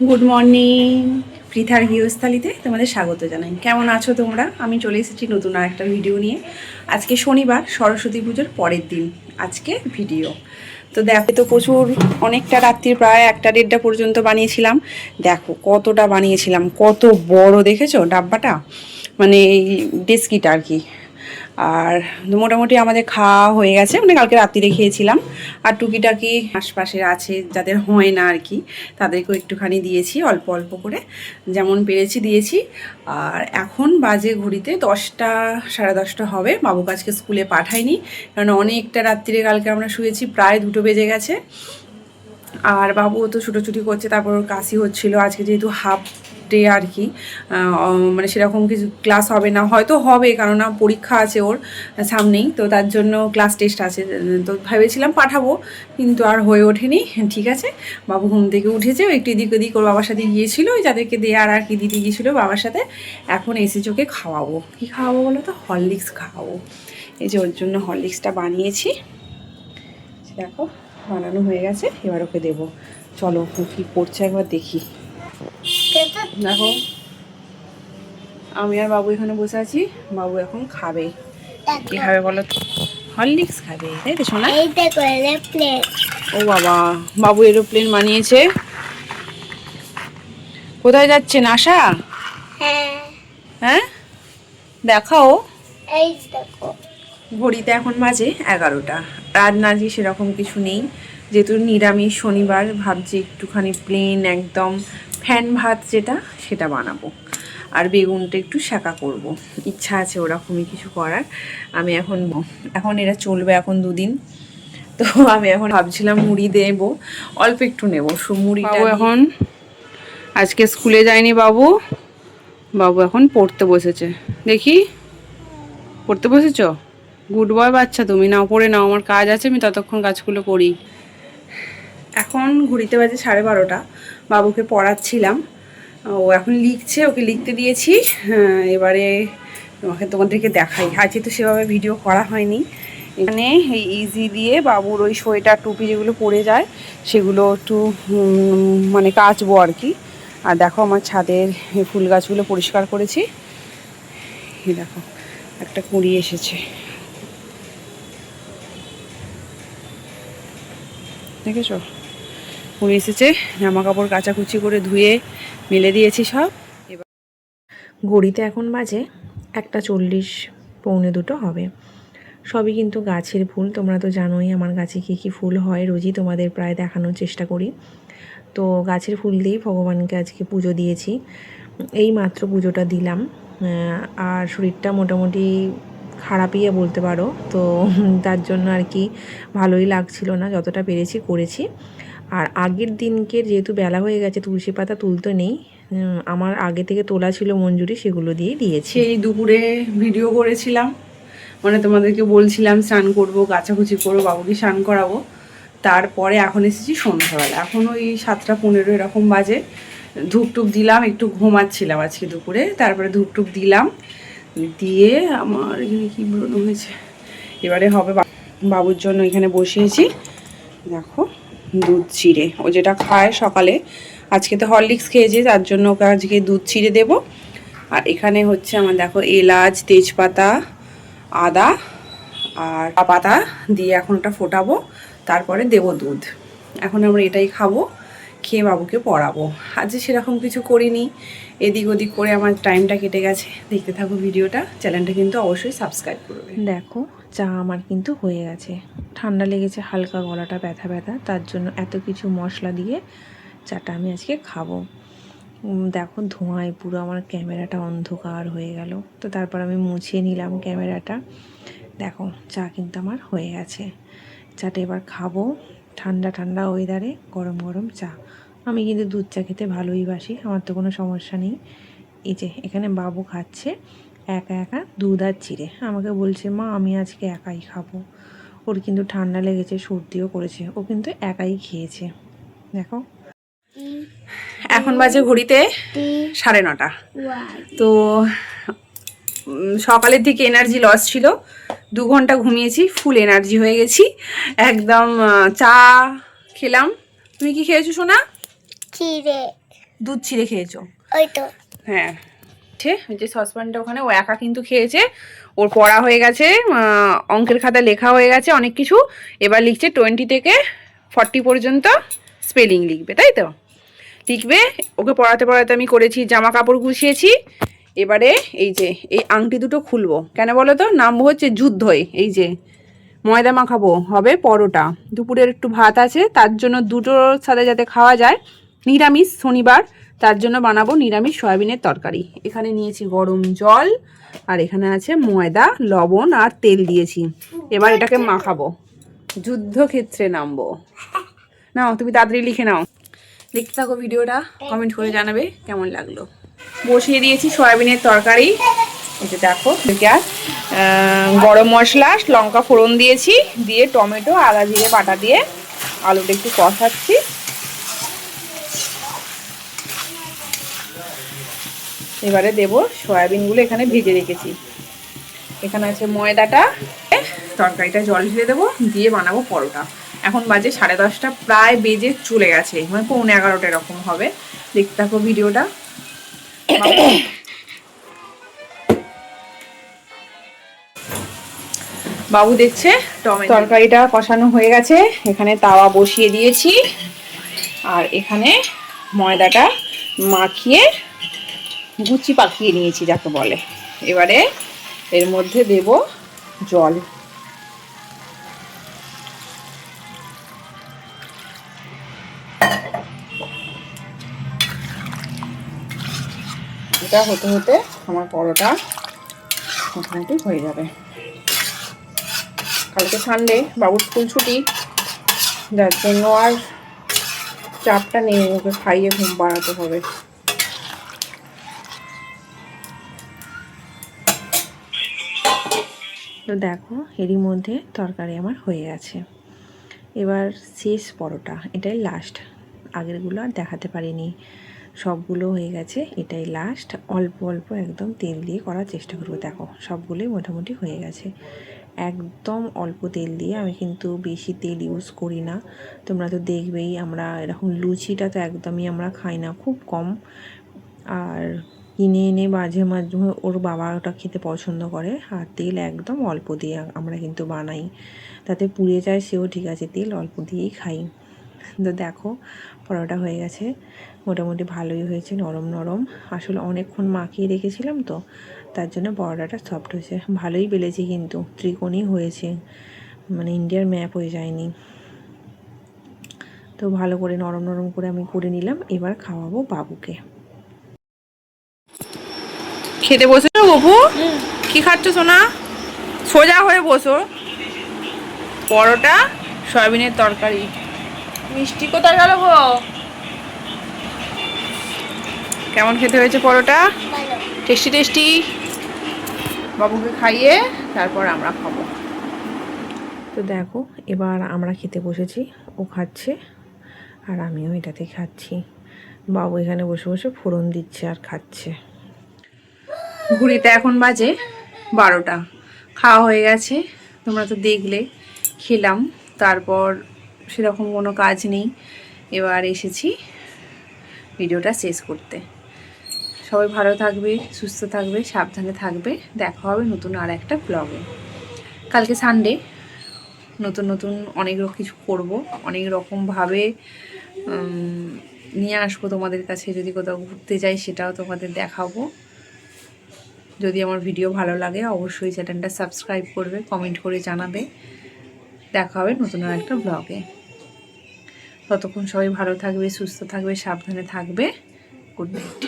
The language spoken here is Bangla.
Good morning. পৃথার গৃহস্থালিতে তোমাদের স্বাগত জানাই। কেমন আছো তোমরা? আমি চলে এসেছি নতুন আর একটা ভিডিও নিয়ে। আজকে শনিবার, সরস্বতী পুজোর পরের দিন আজকে ভিডিও। তো দেখো, তো প্রচুর অনেকটা রাত্রির প্রায় 1টা-1:30টা পর্যন্ত বানিয়েছিলাম। দেখো কতটা বানিয়েছিলাম, কত বড় দেখেছো ডাব্বাটা, মানে এই ডেস্কিটা আর কি। আর মোটামুটি আমাদের খাওয়া হয়ে গেছে, মানে কালকে রাত্রিরে খেয়েছিলাম। আর টুকিটাকি আশপাশে আছে যাদের হয় না আর কি, তাদেরকেও একটুখানি দিয়েছি অল্প অল্প করে, যেমন পেরেছি দিয়েছি। আর এখন বাজে ঘড়িতে 10টা, 10:30 হবে। বাবুকে আজকে স্কুলে পাঠাইনি, কারণ অনেকটা রাত্রিরে কালকে আমরা শুয়েছি, প্রায় 2টো বেজে গেছে। আর বাবুও তো ছুটোছুটি করছে, তারপর ওর কাশি হচ্ছিলো। আজকে যেহেতু হাফ ডে আর কি, মানে সেরকম কিছু ক্লাস হবে না, হয়তো হবে, কেননা পরীক্ষা আছে ওর সামনেই, তো তার জন্য ক্লাস টেস্ট আছে। তো ভেবেছিলাম পাঠাবো, কিন্তু আর হয়ে ওঠেনি। ঠিক আছে, বাবু ঘুম থেকে উঠেছে, একটু এদিক ওদিক ওর বাবার সাথে গিয়েছিলো, ওই যাদেরকে দেয়ার আর কি দিতে গিয়েছিলো বাবার সাথে। এখন এসে চোখে খাওয়াবো। কী খাওয়াবো বলো তো? হরলিক্স খাওয়াবো। এই যে ওর জন্য হরলিক্সটা বানিয়েছি, দেখো বানানো হয়ে গেছে, এবার ওকে দেবো। চলো ও কী করছে একবার দেখি। দেখো, আমি আর বাবু এখানে বসে আছি। বাবু এখন খাবে। কি খাবে বলো তো? হরলিক্স খাবে, তাই তো শোনা? ও বাবা, বাবু এরোপ্লেন বানিয়েছে। কোথায় যাচ্ছেন আশা? হ্যাঁ দেখাও। ঘড়িতে এখন বাজে 11টা। রান্না যে সেরকম কিছু নেই, যেহেতু নিরামিষ শনিবার, ভাবছি একটুখানি প্লেন একদম ফ্যান ভাত যেটা, সেটা বানাবো। আর বেগুনটা একটু শাঁকা করব, ইচ্ছা আছে ওরকমই কিছু করার। আমি এখন এরা চলবে এখন 2 দিন। তো আমি এখন ভাবছিলাম মুড়ি দেবো, অল্প একটু নেবো মুড়িটা। এখন আজকে স্কুলে যায়নি বাবু, বাবু এখন পড়তে বসেছে। দেখি, পড়তে বসেছো? গুড বয় বাচ্চা তুমি, নাও পড়ে নাও, আমার কাজ আছে, আমি ততক্ষণ কাজগুলো করি। এখন ঘড়িতে বাজে 12:30। বাবুকে পড়াচ্ছিলাম, ও এখন লিখছে, ওকে লিখতে দিয়েছি। এবারে তোমাদেরকে দেখাই। আজকে তো সেভাবে ভিডিও করা হয়নি। এখানে এই ইজি দিয়ে বাবুর ওই সোয়েটার টুপি যেগুলো পরে যায় সেগুলো একটু মানে কাচবো আর কি। আর দেখো আমার ছাদের ফুল গাছগুলো পরিষ্কার করেছি। এই দেখো একটা কুঁড়ি এসেছে, দেখেছো? কুঁড়ি এসেছে। জামা কাপড় কাচাকুচি করে ধুয়ে মেলে দিয়েছি সব। এবার ঘড়িতে এখন বাজে 1:40, 1:45 হবে। সবই কিন্তু গাছের ফুল। তোমরা তো জানোই আমার গাছে কী কী ফুল হয়, রোজই তোমাদের প্রায় দেখানোর চেষ্টা করি। তো গাছের ফুল দিয়েই ভগবানকে আজকে পুজো দিয়েছি। এই মাত্র পুজোটা দিলাম। আর শরীরটা মোটামুটি খারাপই বলতে পারো, তো তার জন্য আর কি ভালোই লাগছিল না, যতটা পেরেছি করেছি। আর আগের দিনকে যেহেতু বেলা হয়ে গেছে, তুলসী পাতা তুলতে নেই, আমার আগে থেকে তোলা ছিল মঞ্জুরি, সেগুলো দিয়ে দিয়েছি। এই দুপুরে ভিডিও করেছিলাম, মানে তোমাদেরকে বলছিলাম স্নান করবো, কাচাকুচি করবো, বাবুকে স্নান করাবো। তারপরে এখন এসেছি সন্ধ্যাবেলা, এখন ওই 7:15 এরকম বাজে। ধূপটুপ দিলাম, একটু ঘুমাচ্ছিলাম আজকে দুপুরে, তারপরে ধূপটুপ দিলাম, দিয়ে আমার এখানে কী ব্রণ হয়েছে, এবারে হবে বাবুর জন্য এখানে বসিয়েছি। দেখো দুধ চিড়ে, ও যেটা খায় সকালে, আজকে তো হরলিক্স খেয়েছে, তার জন্য ওকে আজকে দুধ চিড়ে দেবো। আর এখানে হচ্ছে আমার দেখো এলাচ, তেজপাতা, আদা আর পাতা দিয়ে এখন ওটা ফোটাবো, তারপরে দেবো দুধ। এখন আমরা এটাই খাবো, খেয়ে বাবুকে পড়াবো। আজ সেরকম কিছু করিনি, এদিক ওদিক করে আমার টাইমটা কেটে গেছে। দেখতে থাকো ভিডিওটা, চ্যানেলটা কিন্তু অবশ্যই সাবস্ক্রাইব করবে। দেখো চা আমার কিন্তু হয়ে গেছে। ঠান্ডা লেগেছে, হালকা গলাটা ব্যথা ব্যথা, তার জন্য এত কিছু মশলা দিয়ে চাটা আমি আজকে খাবো। দেখো ধোঁয়ায় পুরো আমার ক্যামেরাটা অন্ধকার হয়ে গেল, তো তারপর আমি মুছিয়ে নিলাম ক্যামেরাটা। দেখো চা কিন্তু আমার হয়ে গেছে। চাটা এবার খাবো, ঠান্ডা ঠান্ডা ওয়েদারে গরম গরম চা। আমি কিন্তু দুধ চা খেতে ভালোই বাসি, আমার তো কোনো সমস্যা নেই। এই যে এখানে বাবু খাচ্ছে একা একা দুধ আর চিড়ে, আমাকে বলছে মা আমি আজকে একাই খাবো। ওর কিন্তু ঠান্ডা লেগেছে, সর্দিও করেছে, ও কিন্তু একাই খেয়েছে। দেখো এখন বাজে ঘড়িতে 9:30। তো সকালের দিকে এনার্জি লস ছিল, 2 ঘন্টা ঘুমিয়েছি, ফুল এনার্জি হয়ে গেছি একদম। চা খেলাম। তুমি কি খেয়েছো সোনা? চিড়ে। দুধ ছিঁড়ে খেয়েছো? ওই তো হ্যাঁ, ওই যে সসপ্যানটা ওখানে, ও একা কিন্তু খেয়েছে। ওর পড়া হয়ে গেছে, অঙ্কের খাতায় লেখা হয়ে গেছে অনেক কিছু। এবার লিখছে 20 থেকে 40 পর্যন্ত স্পেলিং লিখবে, তাই তো? লিখবে। ওকে পড়াতে পড়াতে আমি করেছি, জামা কাপড় গুছিয়েছি। এবারে এই যে এই আংটি দুটো খুলবো, কেন বলো তো? নামবো হচ্ছে যুদ্ধই। এই যে ময়দা মাখাবো, হবে পরোটা। দুপুরের একটু ভাত আছে, তার জন্য দুটোর সাথে যাতে খাওয়া যায়, নিরামিষ শনিবার, তার জন্য বানাবো নিরামিষ সয়াবিনের তরকারি। এখানে নিয়েছি গরম জল, আর এখানে আছে ময়দা, লবণ আর তেল দিয়েছি। এবার এটাকে মাখাবো, যুদ্ধক্ষেত্রে নামবো। নাও তুমি তাড়াতাড়ি লিখে নাও। দেখতে থাকো ভিডিওটা, কমেন্ট করে জানাবে কেমন লাগলো। বসিয়ে দিয়েছি সয়াবিনের তরকারি। এটা দেখো, পেঁয়াজ, গরম মশলা, লঙ্কা ফোড়ন দিয়েছি, দিয়ে টমেটো আদা জিরে বাটা দিয়ে আলুটা একটু কষাচ্ছি। এবারে দেবো সয়াবিনগুলো, এখানে ভেজে রেখেছি। এখানে আছে ময়দাটা, তরকারিটা জল ঢেলে দেবো, দিয়ে বানাবো পরোটা। এখন বাজে 10:30, প্রায় বেজে চলে গেছে, মানে 11:45 এরকম হবে। দেখতে থাকো ভিডিওটা। বাবু দেখছে। তরকারিটা কষানো হয়ে গেছে, এখানে তাওয়া বসিয়ে দিয়েছি, আর এখানে ময়দাটা মাখিয়ে গুচি পাকিয়ে নিয়েছি যাকে বলে। এবারে এর মধ্যে দেব জল। এটা হতে হতে আমার পরোটা মোটামুটি হয়ে যাবে। কালকে সানডে, বাবুর স্কুল ছুটি, যার জন্য আর চাপটা নেই, ওকে খাইয়ে ঘুম পাড়াতে হবে। তো দেখো, এরই মধ্যে তরকারি আমার হয়ে গেছে। এবার শেষ পরোটা, এটাই লাস্ট। আগেরগুলো আর দেখাতে পারিনি, সবগুলো হয়ে গেছে, এটাই লাস্ট। অল্প অল্প একদম তেল দিয়ে করার চেষ্টা করবো। দেখো সবগুলোই মোটামুটি হয়ে গেছে, একদম অল্প তেল দিয়ে। আমি কিন্তু বেশি তেল ইউজ করি না, তোমরা তো দেখবেই। আমরা এরকম লুচিটা তো একদমই আমরা খাই না, খুব কম। আর কিনে এনে মাঝে মাঝে ওর বাবা ওটা খেতে পছন্দ করে, আর তেল একদম অল্প দিয়ে আমরা কিন্তু বানাই, তাতে পুড়ে যায় সেও ঠিক আছে, তেল অল্প দিয়েই খাই। তো দেখো পরোটা হয়ে গেছে, মোটামুটি ভালোই হয়েছে, নরম নরম। আসলে অনেকক্ষণ মাখিয়ে রেখেছিলাম তো, তার জন্য পরোটাটা সফট হয়েছে। ভালোই বেলেছি, কিন্তু ত্রিকোণই হয়েছে, মানে ইন্ডিয়ার ম্যাপ হয়ে যায়নি। তো ভালো করে নরম নরম করে আমি করে নিলাম। এবার খাওয়াবো বাবুকে। খেতে বসেছো বাবু? কি খাচ্ছ সোনা? সোজা হয়ে বসো। পরোটা, সয়াবিনের তরকারি। মিষ্টি কোথায় গেল গো? কেমন খেতে হয়েছে পরোটা? Tasty tasty. বাবুকে খাইয়ে তারপর আমরা খাবো। তো দেখো এবার আমরা খেতে বসেছি, ও খাচ্ছে আর আমিও এটাতে খাচ্ছি। বাবু এখানে বসে বসে ফোড়ন দিচ্ছে আর খাচ্ছে। ঘুড়িতে এখন বাজে 12টা। খাওয়া হয়ে গেছে, তোমরা তো দেখলে, খেলাম। তারপর সেরকম কোনো কাজ নেই, এবার এসেছি ভিডিওটা শেষ করতে। সবাই ভালো থাকবে, সুস্থ থাকবে, সাবধানে থাকবে। দেখা হবে নতুন আর একটা ব্লগে। কালকে সানডে, নতুন নতুন অনেক কিছু করবো, অনেক রকমভাবে নিয়ে আসবো তোমাদের কাছে। যদি কোথাও ঘুরতে যাই সেটাও তোমাদের দেখাবো। যদি আমার ভিডিও ভালো লাগে অবশ্যই চ্যানেলটা সাবস্ক্রাইব করবে, কমেন্ট করে জানাবে। দেখা হবে নতুন আর একটা ব্লগে। ততক্ষণ সবাই ভালো থাকবে, সুস্থ থাকবে, সাবধানে থাকবে। Good night.